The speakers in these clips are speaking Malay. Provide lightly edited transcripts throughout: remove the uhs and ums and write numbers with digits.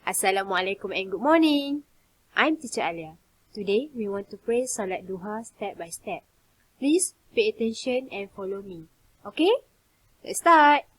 Assalamualaikum and good morning. I'm Teacher Alia. Today, we want to pray Solat Dhuha step by step. Please pay attention and follow me. Okay? Let's start.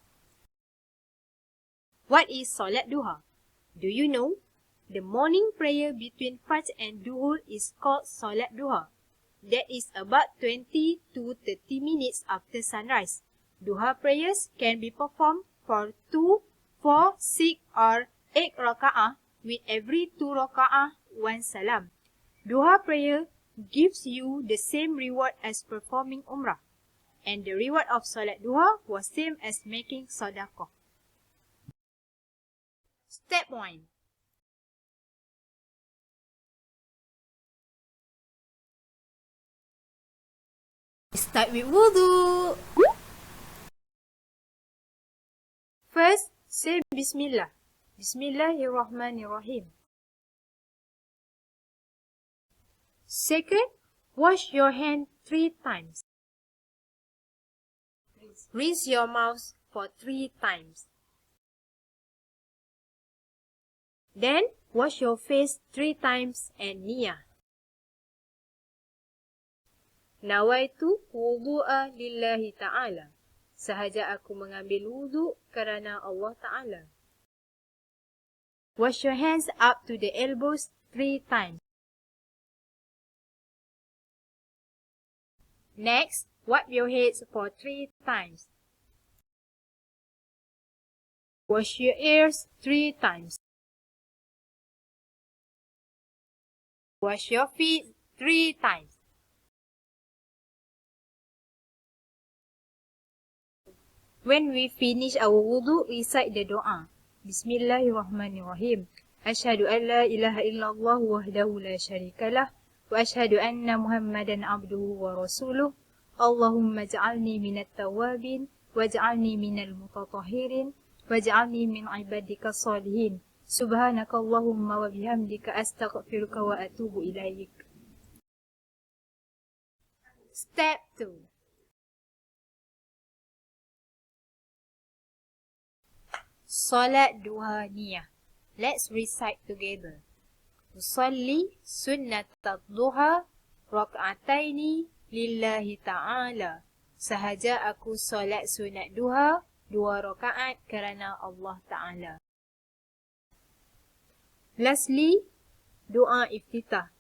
What is Solat Dhuha? Do you know? The morning prayer between Fajr and Dhuhr is called Solat Dhuha. That is about 20 to 30 minutes after sunrise. Dhuha prayers can be performed for 2, 4, 6 or 8 raka'ah with every 2 raka'ah 1 salam. Dhuha prayer gives you the same reward as performing umrah. And the reward of Solat Dhuha was same as making sadaqah. Step 1. Start with wudu. First, say Bismillah. Bismillahirrahmanirrahim. Second, wash your hand 3 times. Rinse your mouth for 3 times. Then, wash your face 3 times and niyah. Nawaitu wudu'a lillahi ta'ala. Sahaja aku mengambil wudu kerana Allah Ta'ala. Wash your hands up to the elbows 3 times. Next, wipe your heads for 3 times. Wash your ears 3 times. Wash your feet 3 times. When we finish our wudu, recite the doa. Bismillahirrahmanirrahim. Ashhadu an la ilaha illallah wahdahu la syarikalah wa ashhadu anna Muhammadan abduhu wa rasuluh. Allahumma ja'alni minat tawabin waj'alni minal mutatahhirin waj'alni min ibadika salihin. Subhanakallahumma wa bihamdika astaghfiruka wa atubu ilaik. Step 2. Solat Dhuha niyah. Let's recite together. Usalli sunnatat dhuha rak'ataini lillahi ta'ala. Sahaja aku solat sunat duha 2 rakaat kerana Allah Ta'ala. Lastly, doa iftitah.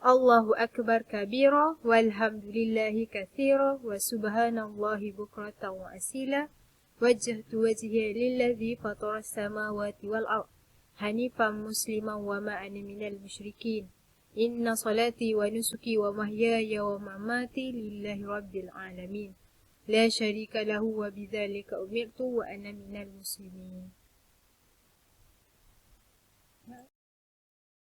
Allahu akbar kabira walhamdulillahi kathira wa subhanallahi bukratan wa asila. Wajjahtu wajhiya lilladhi fatara as-samawati wal ard hanifan musliman wa ma ana minal musyrikin. Inna salati wa nusuki wa mahyaya wa mamati lillahi rabbil alamin. La syarika lahu wa bidzalika umirtu wa ana minal muslimin.